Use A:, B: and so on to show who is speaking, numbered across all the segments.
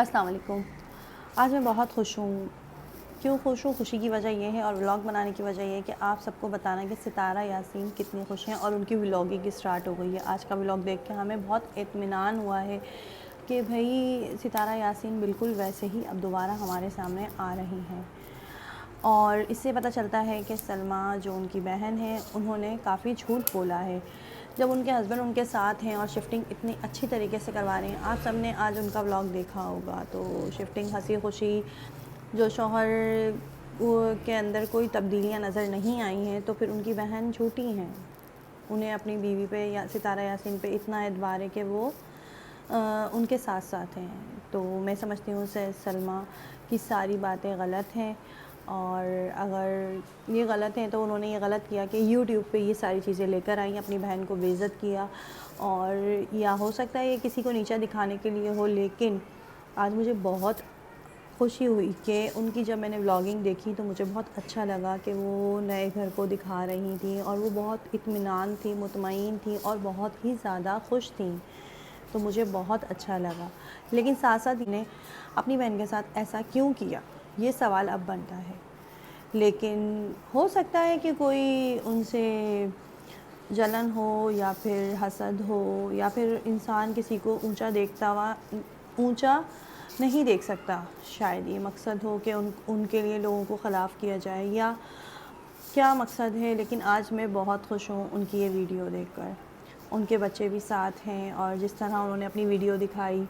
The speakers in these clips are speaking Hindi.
A: अस्सलाम वालेकुम। आज मैं बहुत खुश हूँ। क्यों खुश हूँ? खुशी की वजह ये है और व्लॉग बनाने की वजह ये है कि आप सबको बताना कि सितारा यासीन कितनी खुश हैं और उनकी व्लॉगिंग स्टार्ट हो गई है। आज का व्लॉग देख के हमें बहुत इत्मीनान हुआ है कि भई सितारा यासीन बिल्कुल वैसे ही अब दोबारा हमारे सामने आ रही हैं। और इससे पता चलता है कि सलमा जो उनकी बहन है उन्होंने काफ़ी झूठ बोला है। जब उनके हस्बैंड उनके साथ हैं और शिफ्टिंग इतनी अच्छी तरीके से करवा रहे हैं, आप सब ने आज उनका व्लॉग देखा होगा, तो शिफ्टिंग हंसी खुशी, जो शौहर के अंदर कोई तब्दीलियां नज़र नहीं आई हैं, तो फिर उनकी बहन झूठी हैं। उन्हें अपनी बीवी पे या सितारा यासीन पे इतना एतबार है कि वो उनके साथ साथ हैं। तो मैं समझती हूँ सलमा की सारी बातें गलत हैं, और अगर ये गलत हैं तो उन्होंने ये गलत किया कि यूट्यूब पे ये सारी चीज़ें लेकर आई, अपनी बहन को बेइज्जत किया। और या हो सकता है ये किसी को नीचा दिखाने के लिए हो, लेकिन आज मुझे बहुत खुशी हुई कि उनकी जब मैंने व्लॉगिंग देखी तो मुझे बहुत अच्छा लगा कि वो नए घर को दिखा रही थी और वो बहुत इत्मीनान थी, मुतमईन थी और बहुत ही ज़्यादा खुश थी। तो मुझे बहुत अच्छा लगा, लेकिन साथ साथ इन्हें अपनी बहन के साथ ऐसा क्यों किया, ये सवाल अब बनता है। लेकिन हो सकता है कि कोई उनसे जलन हो या फिर हसद हो, या फिर इंसान किसी को ऊंचा देखता हुआ ऊंचा नहीं देख सकता, शायद ये मकसद हो कि उनके लिए लोगों को ख़िलाफ़ किया जाए, या क्या मकसद है। लेकिन आज मैं बहुत खुश हूँ उनकी ये वीडियो देखकर। उनके बच्चे भी साथ हैं और जिस तरह उन्होंने अपनी वीडियो दिखाई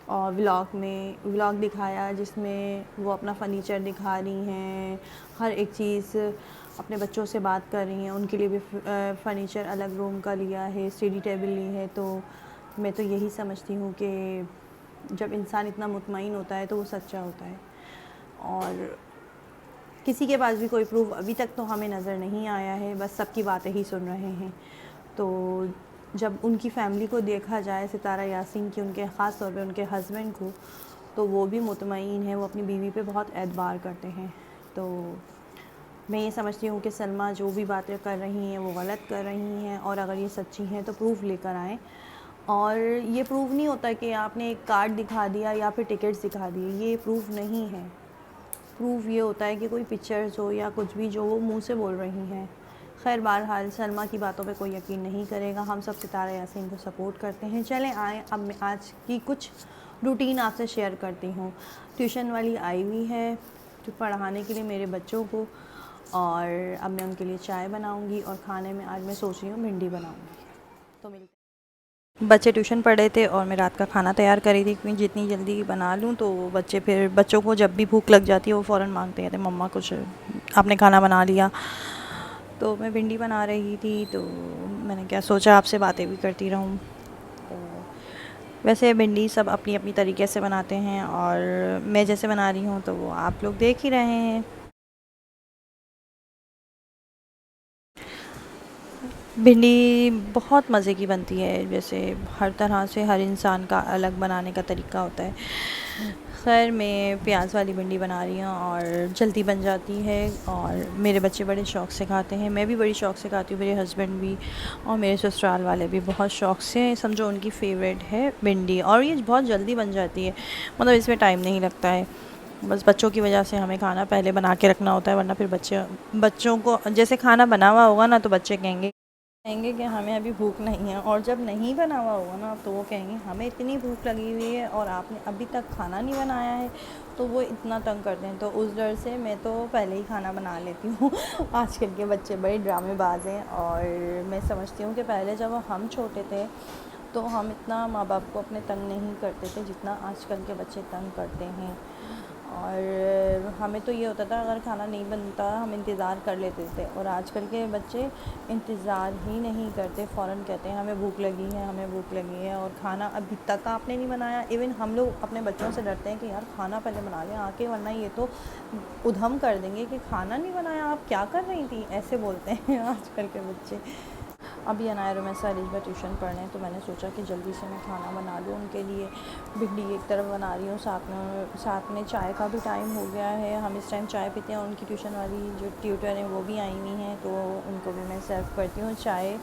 A: और व्लॉग दिखाया जिसमें वो अपना फ़र्नीचर दिखा रही हैं, हर एक चीज़ अपने बच्चों से बात कर रही हैं। उनके लिए भी फ़र्नीचर अलग रूम का लिया है, स्टडी टेबल ली है। तो मैं तो यही समझती हूँ कि जब इंसान इतना मुतमईन होता है तो वो सच्चा होता है। और किसी के पास भी कोई प्रूफ अभी तक तो हमें नज़र नहीं आया है, बस सबकी बातें ही सुन रहे हैं। तो जब उनकी फ़ैमिली को देखा जाए, सितारा यासीन की, उनके ख़ास तौर पे उनके हस्बैंड को, तो वो भी मुतमईन है, वो अपनी बीवी पे बहुत एतबार करते हैं। तो मैं ये समझती हूँ कि सलमा जो भी बातें कर रही हैं वो गलत कर रही हैं, और अगर ये सच्ची हैं तो प्रूफ लेकर आएँ। और ये प्रूफ नहीं होता कि आपने एक कार्ड दिखा दिया या फिर टिकट्स दिखा दिए, ये प्रूफ नहीं है। प्रूफ ये होता है कि कोई पिक्चर्स हो या कुछ भी जो वो मुंह से बोल रही हैं। खैर, बहरहाल सलमा की बातों पे कोई यकीन नहीं करेगा, हम सब सितारा यासीन को सपोर्ट करते हैं। चलें आएँ, अब मैं आज की कुछ रूटीन आपसे शेयर करती हूँ। ट्यूशन वाली आई हुई है जो पढ़ाने के लिए मेरे बच्चों को, और अब मैं उनके लिए चाय बनाऊँगी, और खाने में आज मैं सोच रही हूँ भिंडी बनाऊँगी। तो मिलते बच्चे ट्यूशन पढ़ रहे थे और मैं रात का खाना तैयार कर रही थी, क्योंकि जितनी जल्दी बना लूँ तो बच्चों को जब भी भूख लग जाती है वो फ़ौरन मांगते हैं, मम्मा कुछ आपने खाना बना लिया। तो मैं भिंडी बना रही थी, तो मैंने क्या सोचा आपसे बातें भी करती रहूँ। तो वैसे भिंडी सब अपनी अपनी तरीके से बनाते हैं, और मैं जैसे बना रही हूँ तो वो आप लोग देख ही रहे हैं। भिंडी बहुत मज़े की बनती है, जैसे हर तरह से हर इंसान का अलग बनाने का तरीका होता है। खैर, मैं प्याज वाली भिंडी बना रही हूँ और जल्दी बन जाती है, और मेरे बच्चे बड़े शौक़ से खाते हैं, मैं भी बड़ी शौक़ से खाती हूँ, मेरे हस्बैंड भी और मेरे ससुराल वाले भी बहुत शौक़ से, समझो उनकी फ़ेवरेट है भिंडी। और ये बहुत जल्दी बन जाती है, मतलब इसमें टाइम नहीं लगता है। बस बच्चों की वजह से हमें खाना पहले बना के रखना होता है, वरना फिर बच्चों को जैसे खाना बना हुआ होगा ना तो बच्चे कहेंगे कि हमें अभी भूख नहीं है, और जब नहीं बना हुआ होगा ना तो वो कहेंगे हमें इतनी भूख लगी हुई है और आपने अभी तक खाना नहीं बनाया है, तो वो इतना तंग करते हैं। तो उस डर से मैं तो पहले ही खाना बना लेती हूँ। आजकल के बच्चे बड़े ड्रामेबाज हैं, और मैं समझती हूँ कि पहले जब हम छोटे थे तो हम इतना माँ बाप को अपने तंग नहीं करते थे जितना आजकल के बच्चे तंग करते हैं। और हमें तो ये होता था अगर खाना नहीं बनता हम इंतज़ार कर लेते थे, और आजकल के बच्चे इंतज़ार ही नहीं करते, फ़ौरन कहते हैं हमें भूख लगी है, हमें भूख लगी है, और खाना अभी तक आपने नहीं बनाया। इवन हम लोग अपने बच्चों से डरते हैं कि यार खाना पहले बना लें आके, वरना ये तो उधम कर देंगे कि खाना नहीं बनाया, आप क्या कर रही थी, ऐसे बोलते हैं आजकल के बच्चे। अभी अनाया रुमैसा रिजवा ट्यूशन पढ़ने, तो मैंने सोचा कि जल्दी से मैं खाना बना लूँ उनके लिए। भिंडी एक तरफ बना रही हूँ, साथ में चाय का भी टाइम हो गया है, हम इस टाइम चाय पीते हैं। उनकी ट्यूशन वाली जो ट्यूटर हैं वो भी आई हुई हैं, तो उनको भी मैं सर्व करती हूँ चाय।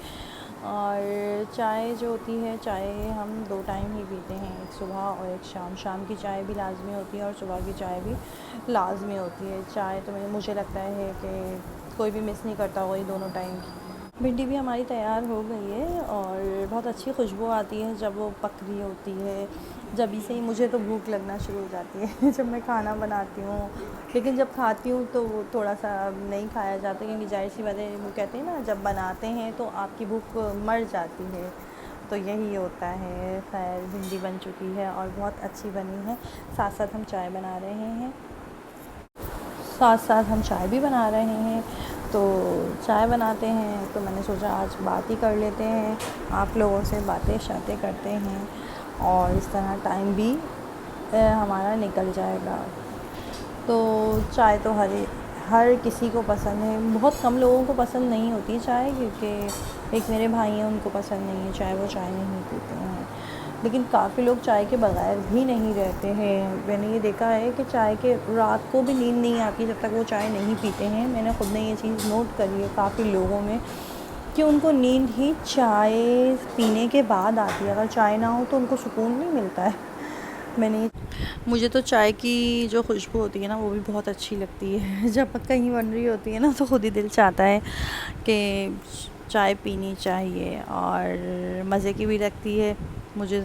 A: और चाय जो होती है, चाय हम 2 टाइम ही पीते हैं, एक सुबह और एक शाम। शाम की चाय भी लाज़मी होती है और सुबह की चाय भी लाज़मी होती है। चाय तो मुझे लगता है कि कोई भी मिस नहीं करता होगा ये दोनों टाइम की। भिंडी भी हमारी तैयार हो गई है और बहुत अच्छी खुशबू आती है जब वो पक रही होती है। जभी से ही मुझे तो भूख लगना शुरू हो जाती है जब मैं खाना बनाती हूँ। लेकिन जब खाती हूँ तो वो थोड़ा-सा नहीं खाया जाता, क्योंकि ज़ाहिर-सी बात है, वो कहते हैं ना, जब बनाते हैं तो आपकी भूख मर जाती है, तो यही होता है। ख़ैर भिंडी बन चुकी है और बहुत अच्छी बनी है। साथ-साथ हम चाय बना रहे हैं। साथ-साथ हम चाय भी बना रहे हैं। तो चाय बनाते हैं तो मैंने सोचा आज बात ही कर लेते हैं, आप लोगों से बातें-शातें करते हैं और इस तरह टाइम भी हमारा निकल जाएगा। तो चाय तो हर किसी को पसंद है। बहुत कम लोगों को पसंद नहीं होती चाय, क्योंकि एक मेरे भाई हैं, उनको पसंद नहीं है चाय, वो चाय नहीं पीते हैं। लेकिन काफ़ी लोग चाय के बगैर भी नहीं रहते हैं। मैंने ये देखा है कि चाय के रात को भी नींद नहीं आती जब तक वो चाय नहीं पीते हैं। मैंने ख़ुद ने ये चीज़ नोट करी है काफ़ी लोगों में, कि उनको नींद ही चाय पीने के बाद आती है। अगर चाय ना हो तो उनको सुकून नहीं मिलता है। मुझे तो चाय की जो खुशबू होती है ना, वो भी बहुत अच्छी लगती है जब कहीं बन रही होती है ना, तो खुद ही दिल चाहता है कि चाय पीनी चाहिए और मज़े की भी लगती है मुझे,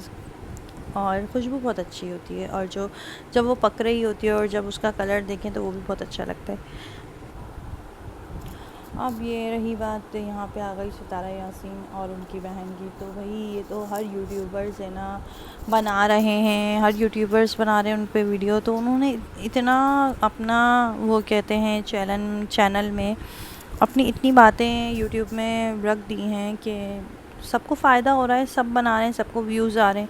A: और खुशबू बहुत अच्छी होती है। और जब वो पक रही होती है और जब उसका कलर देखें तो वो भी बहुत अच्छा लगता है। अब ये रही बात, यहाँ पे आ गई सितारा यासीन और उनकी बहन की। तो भाई ये तो हर यूट्यूबर्स है ना बना रहे हैं, हर यूट्यूबर्स बना रहे हैं उन पे वीडियो। तो उन्होंने इतना अपना वो कहते हैं चैनल में अपनी इतनी बातें यूट्यूब में रख दी हैं कि सबको फ़ायदा हो रहा है, सब बना रहे हैं, सबको व्यूज़ आ रहे हैं।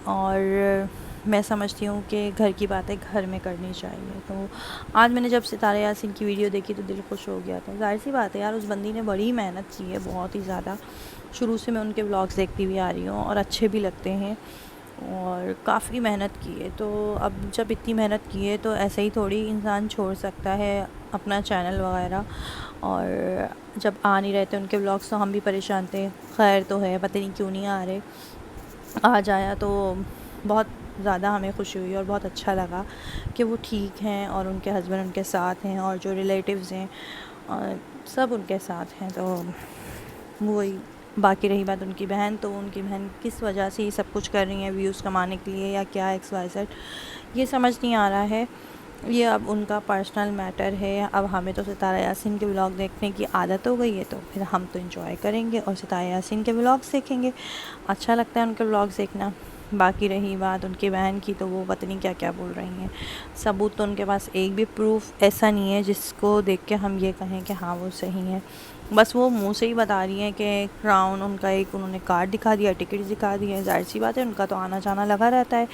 A: और मैं समझती हूँ कि घर की बातें घर में करनी चाहिए। तो आज मैंने जब सितारा यासीन की वीडियो देखी तो दिल खुश हो गया था। ज़ाहिर सी बात है यार, उस बंदी ने बड़ी मेहनत की है, बहुत ही ज़्यादा। शुरू से मैं उनके व्लॉग्स देखती हुई आ रही हूँ और अच्छे भी लगते हैं और काफ़ी मेहनत की है। तो अब जब इतनी मेहनत की है तो ऐसे ही थोड़ी इंसान छोड़ सकता है अपना चैनल वगैरह। और जब आ नहीं रहे थे उनके व्लॉग्स तो हम भी परेशान थे। खैर तो है, पता नहीं क्यों नहीं आ रहे। आज आया तो बहुत ज़्यादा हमें खुशी हुई और बहुत अच्छा लगा कि वो ठीक हैं और उनके हस्बैंड उनके साथ हैं और जो रिलेटिव्स हैं सब उनके साथ हैं। तो वही, बाकी रही बात उनकी बहन, तो उनकी बहन किस वजह से ये सब कुछ कर रही हैं, व्यूज़ कमाने के लिए या क्या XYZ, ये समझ नहीं आ रहा है। ये अब उनका पर्सनल मैटर है। अब हमें तो सितारा यासीन के व्लॉग देखने की आदत हो गई है, तो फिर हम तो एंजॉय करेंगे और सितारा यासीन के व्लॉग्स देखेंगे। अच्छा लगता है उनके व्लॉग्स देखना। बाकी रही बात उनकी बहन की, तो वो पता नहीं क्या क्या बोल रही हैं। सबूत तो उनके पास एक भी प्रूफ ऐसा नहीं है जिसको देख के हम ये कहें कि हाँ वो सही है। बस वो मुंह से ही बता रही हैं कि क्राउन उनका एक उन्होंने कार्ड दिखा दिया, टिकट दिखा दिए। ज़ाहिर सी बात है, उनका तो आना जाना लगा रहता है।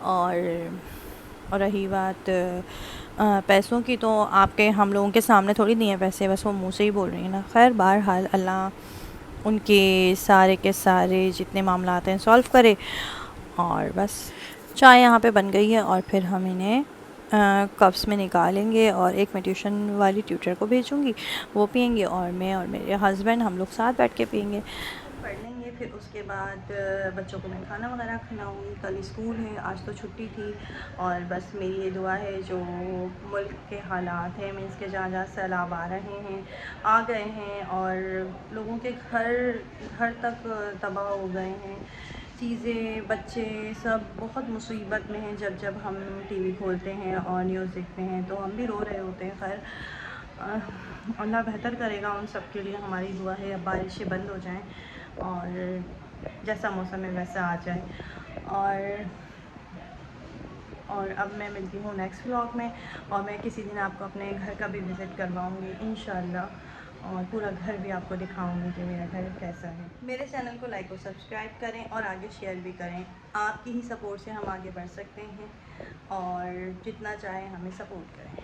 A: और रही बात पैसों की, तो आपके हम लोगों के सामने थोड़ी दिए पैसे, बस वो मुंह से ही बोल रही हैं ना। खैर बहरहाल अल्लाह उनके सारे के सारे जितने मामला हैं सॉल्व करे। और बस चाय यहाँ पे बन गई है और फिर हम इन्हें कप्स में निकालेंगे और एक मैं ट्यूशन वाली ट्यूटर को भेजूँगी, वो पियेंगे और मैं और मेरे हस्बैंड हम लोग साथ बैठ के पियेंगे, पढ़ लेंगे। फिर उसके बाद बच्चों को मैं खाना वगैरह खिलाऊँगी। कल स्कूल है, आज तो छुट्टी थी। और बस मेरी ये दुआ है, जो मुल्क के हालात हैं, मीन्स के जहाँ जहाँ सैलाब आ रहे हैं, आ गए हैं और लोगों के घर तक तबाह हो गए हैं, चीज़ें, बच्चे सब बहुत मुसीबत में हैं। जब हम टीवी खोलते हैं और न्यूज़ देखते हैं तो हम भी रो रहे होते हैं। खैर अल्लाह बेहतर करेगा उन सब के लिए। हमारी दुआ है अब बारिशें बंद हो जाएं और जैसा मौसम है वैसा आ जाए। और अब मैं मिलती हूँ नेक्स्ट व्लॉग में, और मैं किसी दिन आपको अपने घर का भी विज़िट करवाऊँगी इंशाल्लाह, और पूरा घर भी आपको दिखाऊंगी कि मेरा घर कैसा है। मेरे चैनल को लाइक और सब्सक्राइब करें और आगे शेयर भी करें। आपकी ही सपोर्ट से हम आगे बढ़ सकते हैं और जितना चाहे हमें सपोर्ट करें।